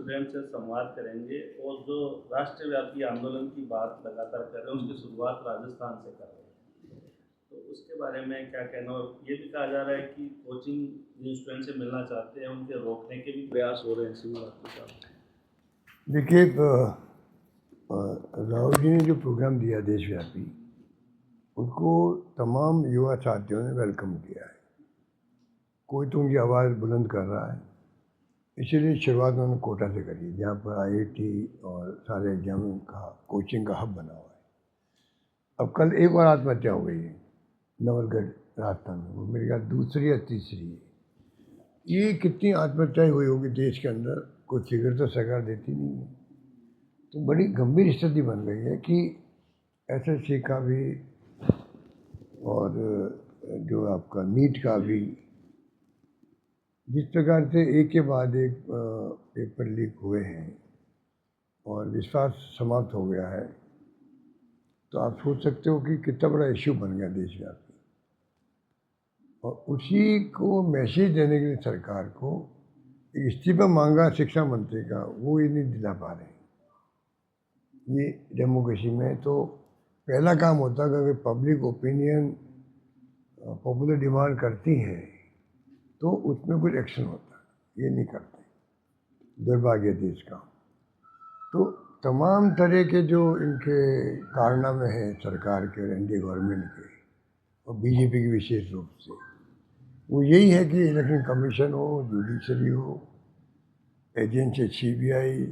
Student से संवाद करेंगे और जो राष्ट्रव्यापी आंदोलन की बात लगातार कर रहे हैं उसकी शुरुआत राजस्थान से कर रहे हैं, तो उसके बारे में क्या कहना। और ये भी कहा जा रहा है कि कोचिंग जिन स्टूडेंट से मिलना चाहते हैं उनके रोकने के भी प्रयास हो रहे हैं इसी बात के साथ। देखिए, राहुल जी ने जो प्रोग्राम दिया देशव्यापी, उनको तमाम युवा साथियों ने वेलकम किया है। कोई तो उनकी आवाज़ बुलंद कर रहा है, इसीलिए शुरुआत उन्होंने कोटा से करी, जहाँ पर आईआईटी और सारे एग्जाम का कोचिंग का हब बना हुआ है। अब कल एक और आत्महत्या हो गई है नवलगढ़ राजस्थान में, वो मेरे ख्याल दूसरी या तीसरी है। ये कितनी आत्महत्याएँ हुई होगी देश के अंदर, कोई फिगर तो सरकार देती नहीं है। तो बड़ी गंभीर स्थिति बन गई है कि एसएससी का भी और जो आपका नीट का भी, जिस प्रकार से एक के बाद एक पेपर लीक हुए हैं और विश्वास समाप्त हो गया है, तो आप सोच सकते हो कि कितना बड़ा इश्यू बन गया देशव्यापी। और उसी को मैसेज देने के लिए सरकार को एक इस्तीफा मांगा शिक्षा मंत्री का, वो ये नहीं दिला पा रहे। ये डेमोक्रेसी में तो पहला काम होता है कि पब्लिक ओपिनियन पॉपुलर डिमांड करती है तो उसमें कुछ एक्शन होता है, ये नहीं करते, दुर्भाग्य देश का। तो तमाम तरह के जो इनके कारनामे हैं सरकार के, एनडीए गवर्नमेंट के और बीजेपी की विशेष रूप से, वो यही है कि इलेक्शन कमीशन हो, जुडिशरी हो, एजेंसी सीबीआई,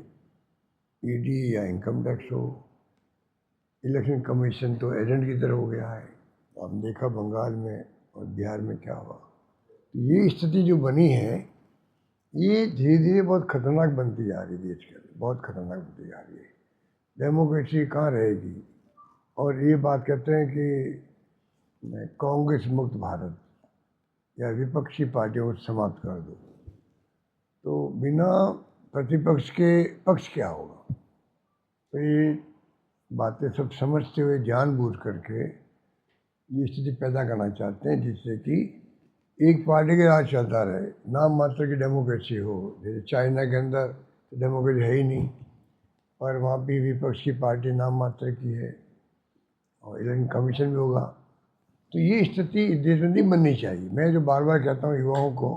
ईडी या इनकम टैक्स हो। इलेक्शन कमीशन तो एजेंट की तरह हो गया है। आपने देखा बंगाल में और बिहार में क्या हुआ। तो ये स्थिति जो बनी है, ये धीरे धीरे बहुत खतरनाक बनती जा रही है देश के अंदर, बहुत खतरनाक बनती जा रही है। डेमोक्रेसी कहाँ रहेगी। और ये बात कहते हैं कि कांग्रेस मुक्त भारत या विपक्षी पार्टियों को समाप्त कर दो, तो बिना प्रतिपक्ष के पक्ष क्या होगा। तो ये बातें सब समझते हुए जानबूझ करके ये स्थिति पैदा करना चाहते हैं, जिससे कि एक पार्टी के राज चलता रहे, नाम मात्र की डेमोक्रेसी हो। जैसे चाइना के अंदर तो डेमोक्रेसी है ही नहीं, और वहाँ भी विपक्ष की पार्टी नाम मात्र की है और इलेक्शन कमीशन भी होगा। तो ये स्थिति इस देश में नहीं बननी चाहिए। मैं जो बार बार कहता हूँ युवाओं को,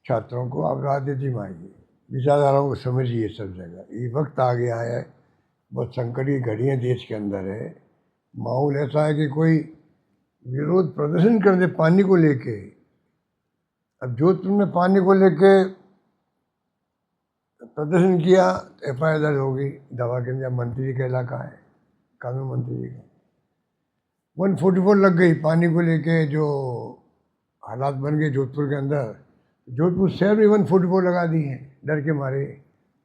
छात्रों को, आप राजनीति में आइए, विचारधाराओं को समझिए सब जगह। ये वक्त आ गया है, बहुत संकट की घड़ियाँ देश के अंदर है। माहौल ऐसा है कि कोई विरोध प्रदर्शन कर दे पानी को लेके। अब जोधपुर में पानी को लेके प्रदर्शन किया, एफआईआर दर्ज होगी, दवा के अंदर मंत्री का इलाका है, कानून मंत्री का 144 लग गई पानी को लेके। जो हालात बन गए जोधपुर के अंदर, जोधपुर शहर में 144 लगा दी है, डर के मारे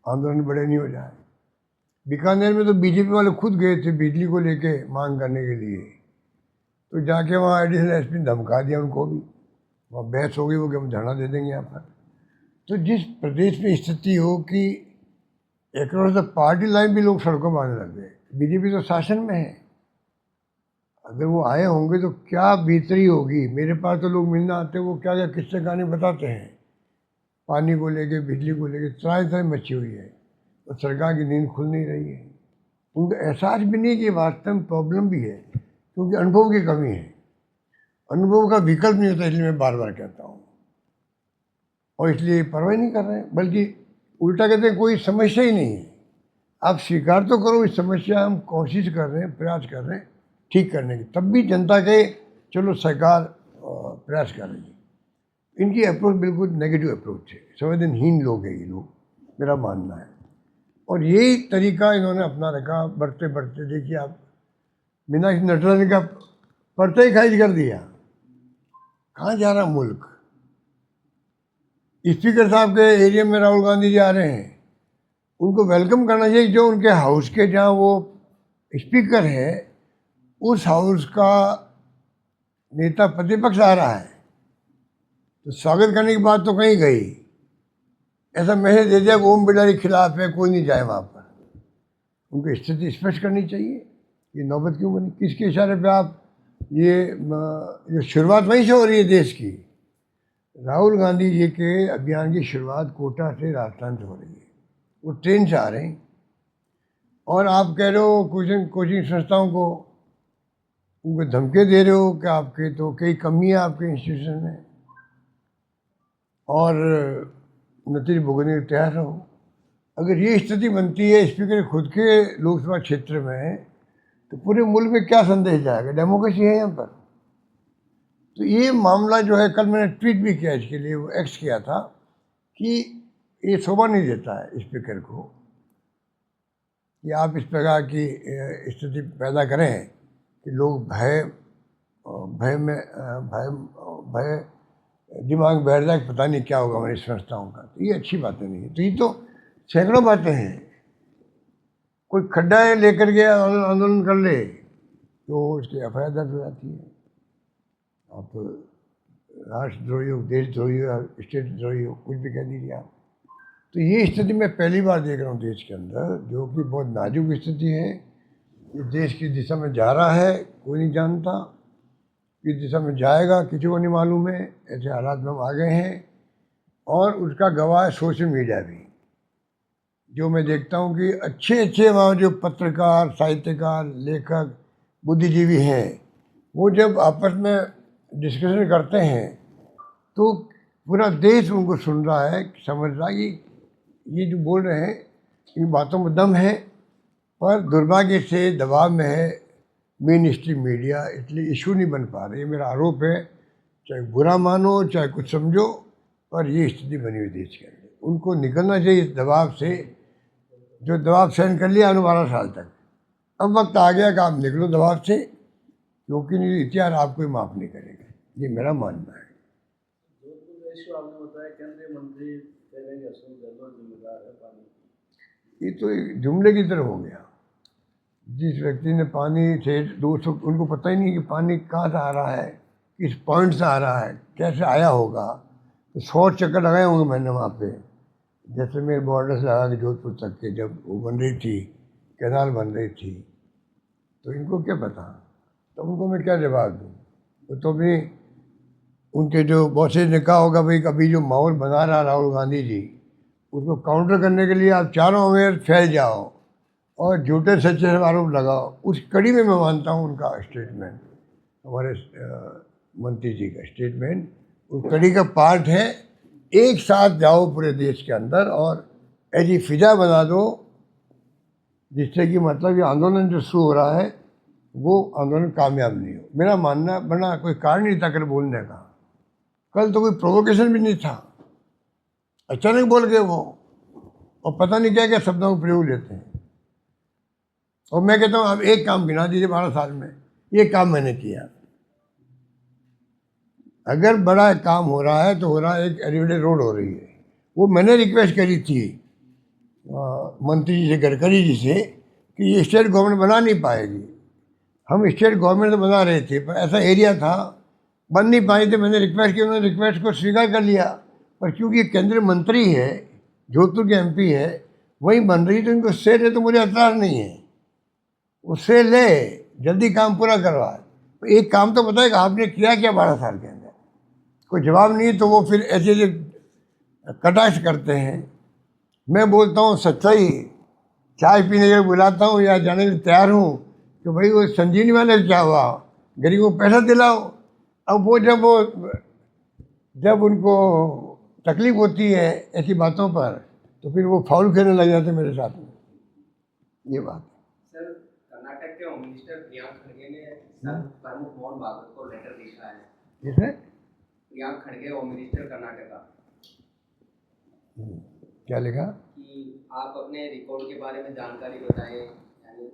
आंदोलन बड़े नहीं हो जाए। बीकानेर में तो बीजेपी वाले खुद गए थे बिजली को लेके मांग करने के लिए, तो जाके वहाँ एडिशनल एसपी ने धमका दिया उनको भी, वहाँ बहस हो गई, वो कि हम धरना दे देंगे यहाँ पर। तो जिस प्रदेश में स्थिति हो कि अक्रॉस द पार्टी लाइन भी लोग सड़कों में आने लग गए, बीजेपी तो शासन में है, अगर वो आए होंगे तो क्या बेहतरी होगी। मेरे पास तो लोग मिलना आते हैं, वो क्या क्या किस्से कहानी बताते हैं, पानी को लेके, बिजली को लेके त्राही त्राही मची हुई है, और सरकार की नींद खुल नहीं रही है। उनको एहसास भी नहीं कि वास्तव में प्रॉब्लम भी है, क्योंकि अनुभव की कमी है। अनुभव का विकल्प नहीं होता, इसलिए मैं बार बार कहता हूँ। और इसलिए परवाह नहीं कर रहे हैं, बल्कि उल्टा कहते हैं कोई समस्या ही नहीं है। आप स्वीकार तो करो इस समस्या, हम कोशिश कर रहे हैं, प्रयास कर रहे हैं ठीक करने की, तब भी जनता के चलो सरकार प्रयास कर रही है। इनकी अप्रोच बिल्कुल नेगेटिव अप्रोच है, संवेदनहीन लोग हैं ये लोग, मेरा मानना है। और यही तरीका इन्होंने अपना रखा। बढ़ते बढ़ते देखिए आप, मीनाक्षी नटराजन का पर्चा ही खारिज कर दिया। कहाँ जा रहा मुल्क। स्पीकर साहब के एरिया में राहुल गांधी जी आ रहे हैं, उनको वेलकम करना चाहिए। जो उनके हाउस के जहाँ वो स्पीकर है, उस हाउस का नेता प्रतिपक्ष आ रहा है, तो स्वागत करने की बात तो कहीं गई। ऐसा मैसेज दे दिया कि ओम बिरला के खिलाफ है, कोई नहीं जाए वहाँ पर। उनको स्थिति स्पष्ट करनी चाहिए। ये नौबत क्यों बनी, किसके इशारे पे आप ये शुरुआत वहीं से हो रही है देश की। राहुल गांधी जी के अभियान की शुरुआत कोटा से राजस्थान से हो रही है। वो ट्रेन से आ रहे हैं, और आप कह रहे हो कोचिंग कोचिंग संस्थाओं को, उनको धमकी दे रहे हो कि आपके तो कई कमी है आपके इंस्टीट्यूशन में, और नतीजे भुगतने को तैयार रहो। अगर ये स्थिति बनती है स्पीकर खुद के लोकसभा क्षेत्र में, तो पूरे मुल्क में क्या संदेश जाएगा? डेमोक्रेसी है यहाँ पर? तो ये मामला जो है, कल मैंने ट्वीट भी किया इसके लिए, वो एक्स किया था कि ये शोभा नहीं देता है स्पीकर को कि आप इस प्रकार की स्थिति पैदा करें कि लोग भय भय में भय भय दिमाग में बैठ जाए, पता नहीं क्या होगा हमारी संस्थाओं का। तो ये अच्छी बातें नहीं है। तो ये तो सैकड़ों बातें हैं। कोई खड्डा लेकर के आंदोलन कर ले तो उसकी एफआईआर दर्ज हो जाती है। आप राष्ट्रद्रोही हो, देशद्रोही हो, स्टेट द्रोही हो, कुछ भी कह दीजिए आप। तो ये स्थिति मैं पहली बार देख रहा हूँ देश के अंदर, जो कि बहुत नाजुक स्थिति है। ये देश की दिशा में जा रहा है, कोई नहीं जानता किस दिशा में जाएगा, किसी को नहीं मालूम है। ऐसे हालात में हम आ गए हैं, और उसका गवाह है सोशल मीडिया भी। जो मैं देखता हूँ कि अच्छे अच्छे वहाँ जो पत्रकार, साहित्यकार, लेखक, बुद्धिजीवी हैं, वो जब आपस में डिस्कशन करते हैं तो पूरा देश उनको सुन रहा है, समझ रहा है कि ये जो बोल रहे हैं इन बातों में दम है। पर दुर्भाग्य से दबाव में है मेन स्ट्रीम मीडिया, इसलिए इशू नहीं बन पा रही। मेरा आरोप है, चाहे बुरा मानो चाहे कुछ समझो, पर ये स्थिति बनी हुई देश के अंदर। उनको निकलना चाहिए इस दबाव से, जो दबाव सहन कर लिया 12 साल तक। अब वक्त आ गया कि आप निकलो दबाव से, क्योंकि इतिहास आपको ही माफ़ नहीं करेगा। ये मेरा मानना है। जोधपुर इशू आपने बताया, केंद्रीय मंत्री कहेंगे अशोक गहलोत जिम्मेदार है पानी की। ये तो एक जुमले की तरह हो गया। जिस व्यक्ति ने पानी से 200, उनको पता ही नहीं कि पानी कहाँ से आ रहा है, किस पॉइंट से आ रहा है, कैसे आया होगा। तो 100 चक्कर लगाए होंगे मैंने वहाँ पे, जैसे मेरे बॉर्डर से लगा के जोधपुर तक के, जब वो बन रही थी, कैनाल बन रही थी। तो इनको क्या पता? तो उनको मैं क्या जवाब दूँ? वो तो भी उनके जो बॉसेज ने कहा होगा भाई, अभी जो माहौल बना रहा राहुल गांधी जी, उसको काउंटर करने के लिए आप चारों में फैल जाओ और झूठे सच्चे आरोप लगाओ। उस कड़ी में मैं मानता हूँ उनका स्टेटमेंट, हमारे मंत्री जी का स्टेटमेंट उस कड़ी का पार्ट है। एक साथ जाओ पूरे देश के अंदर और ऐसी फिजा बना दो जिससे कि मतलब ये आंदोलन जो शुरू हो रहा है वो आंदोलन कामयाब नहीं हो। मेरा मानना, बना कोई कारण नहीं था कल बोलने का। कल तो कोई प्रोवोकेशन भी नहीं था, अचानक बोल गए वो, और पता नहीं क्या क्या शब्दों का प्रयोग लेते हैं। और मैं कहता हूँ आप एक काम गिना दीजिए 12 साल में, ये काम मैंने किया। अगर बड़ा काम हो रहा है तो हो रहा है, एक एलिवेटेड रोड हो रही है, वो मैंने रिक्वेस्ट करी थी मंत्री जी से, गडकरी जी से, कि ये स्टेट गवर्नमेंट बना नहीं पाएगी। हम स्टेट गवर्नमेंट तो बना रहे थे, पर ऐसा एरिया था बन नहीं पाए थे। मैंने रिक्वेस्ट की, उन्होंने रिक्वेस्ट को स्वीकार कर लिया। पर क्योंकि केंद्रीय मंत्री है, जोधपुर के एमपी है, वही बन रही, तो इनको से ले तो मुझे एतराज़ नहीं है। उससे ले, जल्दी काम पूरा करवा। तो एक काम तो बताएगा आपने किया क्या 12 साल के अंदर? कोई जवाब नहीं, तो वो फिर ऐसे कटाक्ष करते हैं। मैं बोलता हूँ सच्चाई, चाय पीने के बुलाता हूँ या जाने के लिए तैयार हूँ कि भाई वो संजीवनी वाले क्या हुआ, गरीबों को पैसा दिलाओ। अब वो जब उनको तकलीफ होती है ऐसी बातों पर, तो फिर वो फाउल खेलने लग जाते मेरे साथ में। ये बात सर, कर्नाटक के होम मिनिस्टर प्रियांक खड़गे ने सर प्रमुख मोहन भागवत को लेटर लिखा है। किसने? प्रियांक खड़गे, होम मिनिस्टर कर्नाटक का। क्या लिखा? कि आप अपने रिकॉर्ड के बारे में जानकारी बताएं, यानी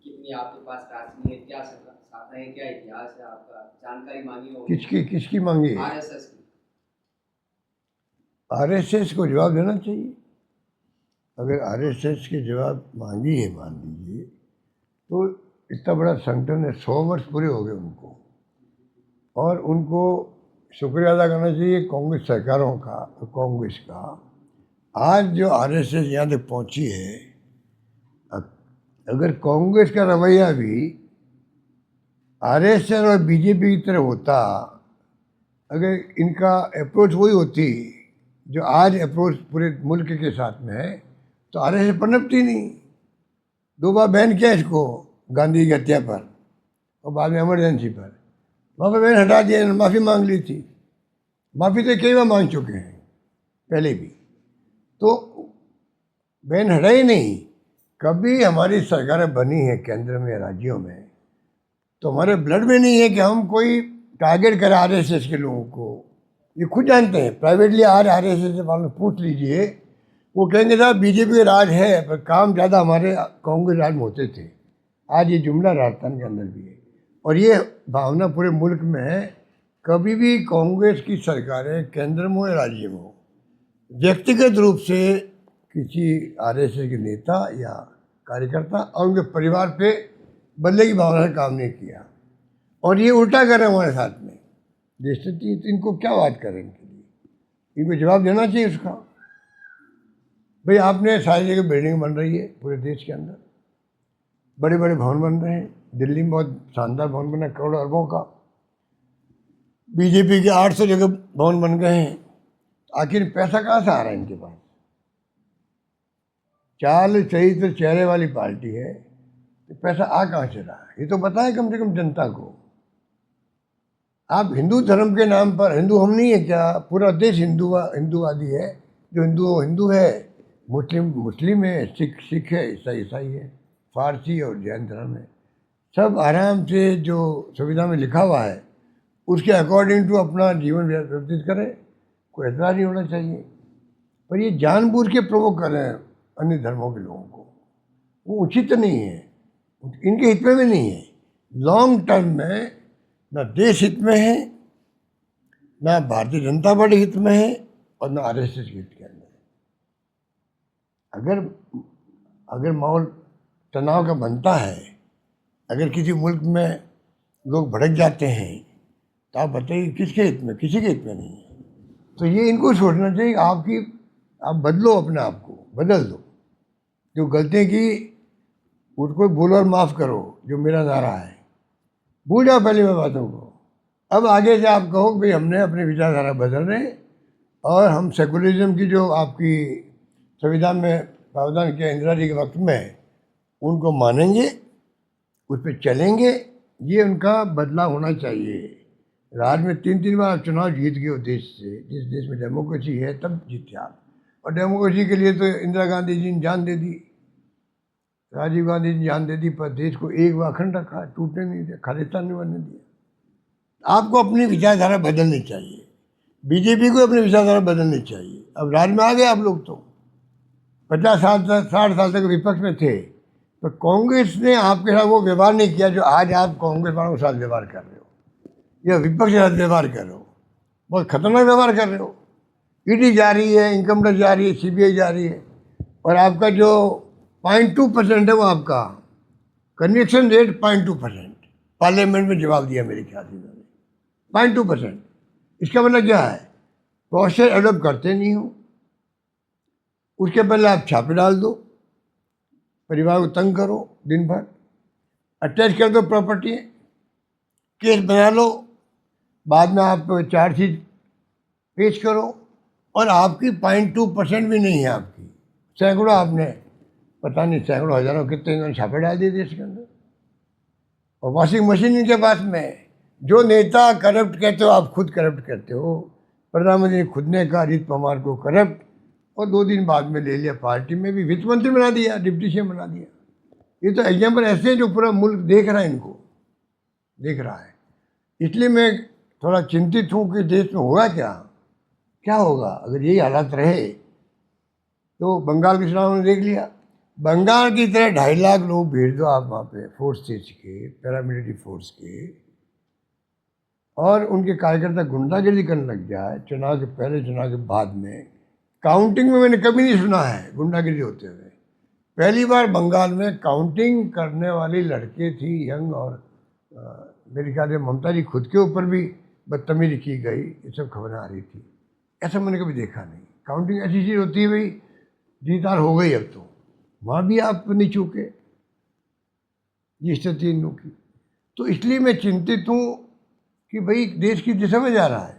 कितनी आपके पास राशि है, क्या शाखाएं, क्या इतिहास है आपका, जानकारी मांगी होगी। किसकी मांगी? आरएसएस की। आरएसएस को जवाब देना चाहिए। अगर आरएसएस के जवाब मांगी है, मान लीजिए, तो इतना बड़ा संगठन है, 100 वर्ष पूरे हो गए उनको, और उनको शुक्रिया अदा करना चाहिए कांग्रेस सरकारों का, तो कांग्रेस का। आज जो आरएसएस यहाँ तक पहुँची है, अगर कांग्रेस का रवैया भी आरएसएस और बीजेपी की तरह होता, अगर इनका अप्रोच वही होती जो आज अप्रोच पूरे मुल्क के साथ में है, तो RSS पनपती नहीं। 2 बार बैन किया इसको गांधी की हत्या पर और बाद में इमरजेंसी पर, वहाँ पर बैन हटा दिया, माफ़ी मांग ली थी। माफ़ी तो कई बार मांग चुके हैं पहले भी, तो बैन हटा ही नहीं। कभी हमारी सरकारें बनी है केंद्र में राज्यों में, तो हमारे ब्लड में नहीं है कि हम कोई टारगेट करें RSS के लोगों को। ये खुद जानते हैं, प्राइवेटली RSS वालों पूछ लीजिए, वो कहेंगे साहब बीजेपी का राज है पर काम ज़्यादा हमारे कांग्रेस राज में होते थे। आज ये जुमला राजस्थान के अंदर भी है और ये भावना पूरे मुल्क में है। कभी भी कांग्रेस की सरकारें केंद्र में हो या राज्य में हो, व्यक्तिगत रूप से किसी RSS के नेता या कार्यकर्ता और उनके परिवार पे बदले की भावना से काम नहीं किया। और ये उल्टा कर रहे हैं हमारे साथ में देश से, तो इनको क्या बात करें, इनके लिए इनको जवाब देना चाहिए उसका। भाई आपने सारी जगह बिल्डिंग बन रही है पूरे देश के अंदर, बड़े बड़े भवन बन रहे हैं। दिल्ली में बहुत शानदार भवन बना करोड़ों अरबों का, बीजेपी के 800 जगह भवन बन गए हैं। आखिर पैसा कहाँ से आ रहा है इनके पास? चाल सही तो चेहरे वाली पार्टी है, तो पैसा आ कहाँ से रहा है ये तो बताएं कम से कम जनता को। आप हिंदू धर्म के नाम पर, हिंदू हम नहीं है क्या? पूरा देश हिंदूवादी है। जो हिंदू है, मुस्लिम है, सिख है, ईसाई है, फारसी और जैन धर्म है। सब आराम से जो संविधान में लिखा हुआ है उसके अकॉर्डिंग टू अपना जीवन व्यतीत करें, कोई एतराज़ नहीं होना चाहिए। पर ये जानबूझ के प्रोवोक कर रहे हैं अन्य धर्मों के लोगों को, वो उचित नहीं है, इनके हित में भी नहीं है। लॉन्ग टर्म में ना देश हित में है, ना भारतीय जनता पार्टी हित में है और ना RSS हित के अंदर। अगर माहौल तनाव का बनता है, अगर किसी मुल्क में लोग भड़क जाते हैं, तो आप बताइए किसके हित में? किसी के हित में नहीं है। तो ये इनको सोचना चाहिए आप बदलो, अपने आप को बदल दो। जो गलतियाँ की उसको भूलो और माफ़ करो, जो मेरा नारा है। भूल जाओ पहले मैं बातों को। अब आगे से आप कहो कि भाई हमने अपनी विचारधारा बदल रहे और हम सेकुलरिज्म की जो आपकी संविधान में प्रावधान किया इंदिरा जी के वक्त में, उनको मानेंगे, उस पर चलेंगे। ये उनका बदलाव होना चाहिए। राज्य में 3 बार चुनाव जीत गए हो देश से, जिस देश में डेमोक्रेसी है तब जीते आप। और डेमोक्रेसी के लिए तो इंदिरा गांधी जी ने जान दे दी, राजीव गांधी ने जान दे दी, पर देश को एक बार अखंड रखा, टूटने नहीं दिया, खालिस्तान नहीं बनने दिया। आपको अपनी विचारधारा बदलनी चाहिए, बीजेपी को अपनी विचारधारा बदलनी चाहिए। अब राज्य में आ गए आप लोग, तो 50 साल तक 60 साल तक विपक्ष में थे, तो कांग्रेस ने आपके साथ वो व्यवहार नहीं किया जो आज आप कांग्रेस वालों के साथ व्यवहार कर रहे हो, या विपक्ष के साथ व्यवहार कर रहे हो। बहुत खतरनाक व्यवहार कर रहे हो। ईडी जा रही है, इनकम टैक्स जा रही है, CBI जा रही है, और आपका जो 0.2% है वो आपका कन्विक्शन रेट 0.2%। पार्लियामेंट में जवाब दिया मेरे ख्याल से उन्होंने, 0.2%। इसका मतलब क्या है? प्रोसेस एडोप्ट करते नहीं हो, उसके पहले आप छापे डाल दो, परिवार को तंग करो दिन भर, अटैच कर दो प्रॉपर्टी, केस बना लो, बाद में आप चार्जशीट पेश करो, और आपकी 0.2% भी नहीं है आपकी। सैकड़ों आपने, पता नहीं सैकड़ों हजारों कितने इन्होंने छापे डाल दिए देश के अंदर। और वॉशिंग मशीन इनके पास में। जो नेता करप्ट कहते हो, आप खुद करप्ट करते हो। प्रधानमंत्री खुद ने कहा अजीत पवार को करप्ट, और 2 दिन बाद में ले लिया, पार्टी में भी वित्त मंत्री बना दिया, डिप्टी सीएम बना दिया। ये तो एग्जाम्पल ऐसे हैं जो पूरा मुल्क देख रहा है, इनको देख रहा है। इसलिए मैं थोड़ा चिंतित हूँ कि देश में होगा क्या होगा अगर यही हालात रहे। तो बंगाल के चुनाव में देख लिया, बंगाल की तरह 2.5 लाख लोग भेज दो आप वहाँ पे, फोर्सेज के, पैरामिलिट्री फोर्स के, और उनके कार्यकर्ता गुंडागिरी करने लग जाए चुनाव के पहले, चुनाव के बाद में। काउंटिंग में मैंने कभी नहीं सुना है गुंडागिरी होते हुए। पहली बार बंगाल में काउंटिंग करने वाली लड़के थी यंग, और मेरे ख्याल से ममता जी खुद के ऊपर भी बदतमीजी की गई, ये सब खबरें आ रही थी। ऐसा मैंने कभी देखा नहीं। काउंटिंग ऐसी चीज़ होती है, भाई जीत हार हो गई, अब तो वहाँ भी आप नहीं चूके, ये स्थिति इन लोग की। तो इसलिए मैं चिंतित हूँ कि भाई देश की दिशा में जा रहा है।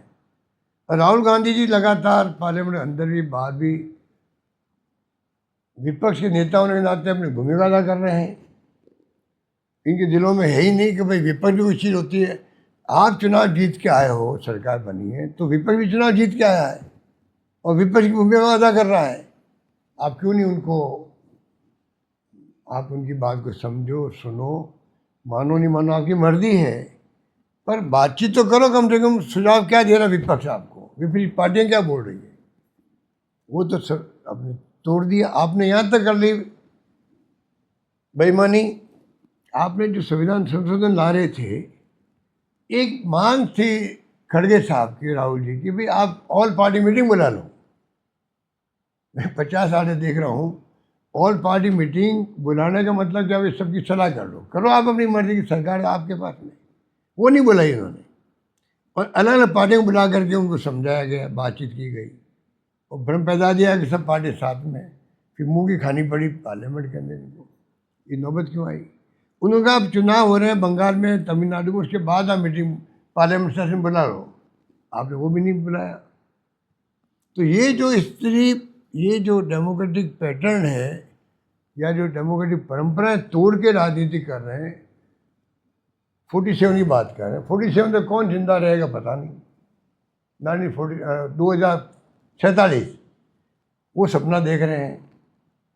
राहुल गांधी जी लगातार पार्लियामेंट के अंदर भी बाहर भी विपक्ष के नेताओं के नाते अपनी भूमिका अदा कर रहे हैं। इनके दिलों में है ही नहीं कि भाई विपक्ष भी कोई चीज़ होती है। आप चुनाव जीत के आए हो, सरकार बनी है, तो विपक्ष भी चुनाव जीत के आया है और विपक्ष की भूमिका अदा कर रहा है। आप क्यों नहीं उनको, आप उनकी बात को समझो, सुनो, मानो नहीं मानो आपकी मर्जी है, पर बातचीत तो करो। कम से कम सुझाव क्या दे रहा विपक्ष आपको, विपरीत पार्टियाँ क्या बोल रही है, वो तो सब आपने तोड़ दिया। आपने यहाँ तक कर ली बेईमानी। आपने जो संविधान संशोधन ला रहे थे, एक मांग थी खड़गे साहब की, राहुल जी की, भाई आप ऑल पार्टी मीटिंग बुला लो। मैं 50 साल से देख रहा हूँ, ऑल पार्टी मीटिंग बुलाने का मतलब क्या, भाई सबकी सलाह कर लो, करो आप अपनी मर्जी की, सरकार आपके पास में। वो नहीं बुलाई उन्होंने, और अलग अलग पार्टियों को बुला करके उनको समझाया गया, बातचीत की गई और भ्रम पैदा दिया कि सब पार्टी साथ में। फिर मुँह की खानी पड़ी पार्लियामेंट के अंदर इनको। ये नौबत क्यों आई? उन्होंने कहा अब चुनाव हो रहे हैं बंगाल में, तमिलनाडु में, उसके बाद आप मीटिंग पार्लियामेंट सेशन बुला लो। आपने वो भी नहीं बुलाया। तो ये जो डेमोक्रेटिक पैटर्न है या जो डेमोक्रेटिक परंपराएं तोड़ के राजनीति कर रहे हैं, 47 की बात कर रहे हैं। 47 तो कौन जिंदा रहेगा पता नहीं। 2047 वो सपना देख रहे हैं।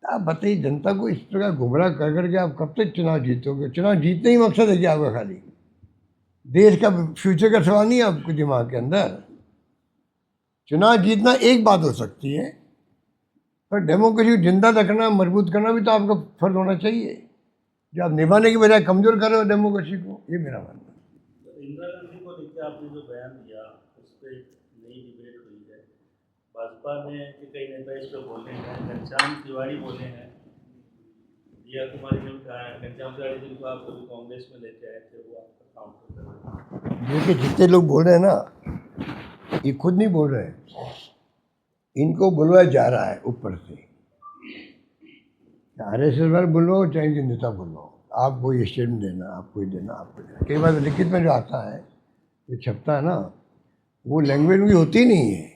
आप बताइए, जनता को इस प्रकार गुमराह कर करके आप कब तक चुनाव जीतोगे? चुनाव जीतने ही मकसद है कि आपका खाली देश का फ्यूचर का सवाल नहीं है आपके दिमाग के अंदर। चुनाव जीतना एक बात हो सकती है, पर डेमोक्रेसी जिंदा रखना, मजबूत करना भी तो आपका फर्ज होना चाहिए। जो आप निभाने की बजाय कमजोर कर रहे हो डेमोक्रेसी को, ये मेरा मानना है। तो इंदिरा गांधी को लेकर आपने जो बयान दिया, उस पर नई डिबेट हुई है। भाजपा में के कई नेता इस पर बोले हैं, घनश्याम तिवारी बोले हैं, दिया कुमारी ने कहा है, घनश्याम तिवारी जिनको आप कभी कांग्रेस में लेके आए थे, वो आपका काउंटर कर रहे हैं। देखिए, जितने लोग बोल रहे हैं ना, ये खुद नहीं बोल रहे हैं, इनको बुलवाया जा रहा है ऊपर से। RSS वाले बोलो, चाहे इनके नेता बोलो, आपको ये स्टेटमेंट देना, आपको ये देना, आपको देना। कई बार लिखित में जो आता है, जो छपता है ना, वो लैंग्वेज उनकी होती नहीं है।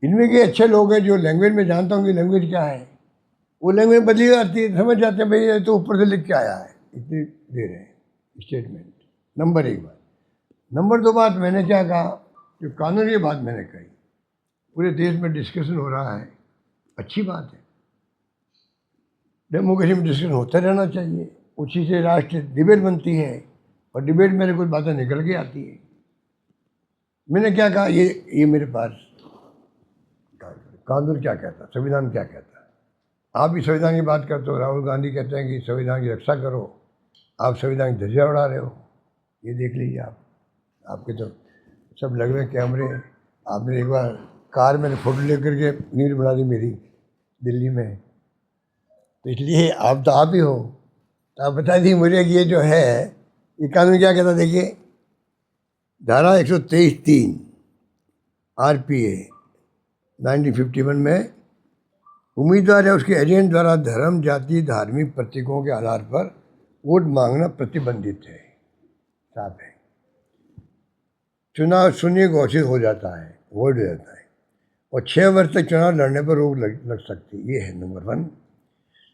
इनमें के अच्छे लोग हैं जो लैंग्वेज में जानता हूँ कि लैंग्वेज क्या है, वो लैंग्वेज बदली जाती है, समझ जाते हैं भाई ये तो ऊपर से लिख के आया है, इतनी दे रहे हैं स्टेटमेंट। नंबर 1 बात। नंबर 2 बात, मैंने क्या कहा, जो कानून की बात मैंने कही, पूरे देश में डिस्कशन हो रहा है, अच्छी बात है। डेमोक्रेसी में डिस्कशन होता रहना चाहिए, उसी से राष्ट्रीय डिबेट बनती है, और डिबेट में कुछ बातें निकल के आती है। मैंने क्या कहा, ये मेरे पास कानून क्या कहता है, संविधान क्या कहता है। आप भी संविधान की बात करते हो, राहुल गांधी कहते हैं कि संविधान की रक्षा करो, आप संविधान की धज्जियां उड़ा रहे हो। ये देख लीजिए आप, आपके तो सब लग रहे कैमरे। आपने एक बार कार में फोटो लेकर के न्यूज़ बना दी मेरी दिल्ली में, तो इसलिए आप तो आप ही हो, तो आप बता दी मुझे कि ये जो है ये कानून क्या कहता है। देखिए, धारा 123(3) RPA 1951 में उम्मीदवार या उसके एजेंट द्वारा धर्म, जाति, धार्मिक प्रतीकों के आधार पर वोट मांगना प्रतिबंधित है। साफ है। चुनाव शून्य घोषित हो जाता है, वोट हो जाता है, और 6 वर्ष तक चुनाव लड़ने पर रोक लग सकती है। ये है नंबर 1।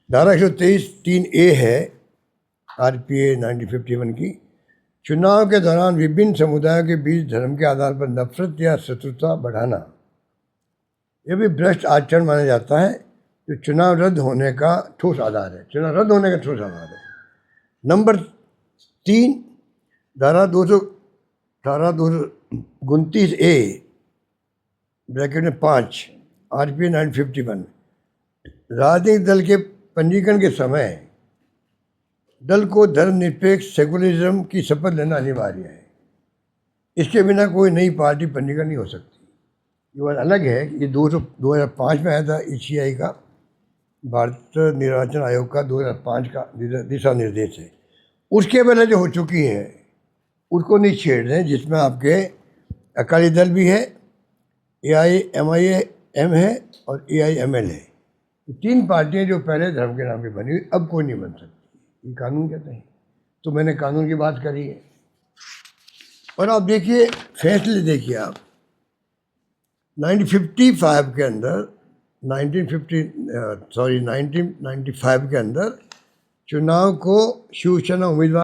धारा 123(3)A है RPA 1951 की। चुनाव के दौरान विभिन्न समुदायों के बीच धर्म के आधार पर नफरत या शत्रुता बढ़ाना, यह भी भ्रष्ट आचरण माना जाता है, जो चुनाव रद्द होने का ठोस आधार है। चुनाव रद्द होने का ठोस आधार है। नंबर 3, धारा 229A ब्रैकेट में 5 RPA 1951, राजनीतिक दल के पंजीकरण के समय दल को धर्मनिरपेक्ष सेकुलरिज्म की शपथ लेना अनिवार्य है। इसके बिना कोई नई पार्टी पंजीकरण नहीं हो सकती। ये बात अलग है कि 2005 में आया था ECI का, भारत निर्वाचन आयोग का 2005 का दिशा निर्देश है। उसके पहले जो हो चुकी है उसको नहीं छेड़ रहे हैं, जिसमें आपके अकाली दल भी है, AIMIM है और AIML है। 3 पार्टियां जो पहले धर्म के नाम पे बनी हुई, अब कोई नहीं बन सकती। ये कानून कहते हैं। तो मैंने कानून की बात करी है। और आप देखिए, फैसले देखिए आप, 1955 के अंदर 1995 के अंदर चुनाव को शिवसेना उम्मीदवार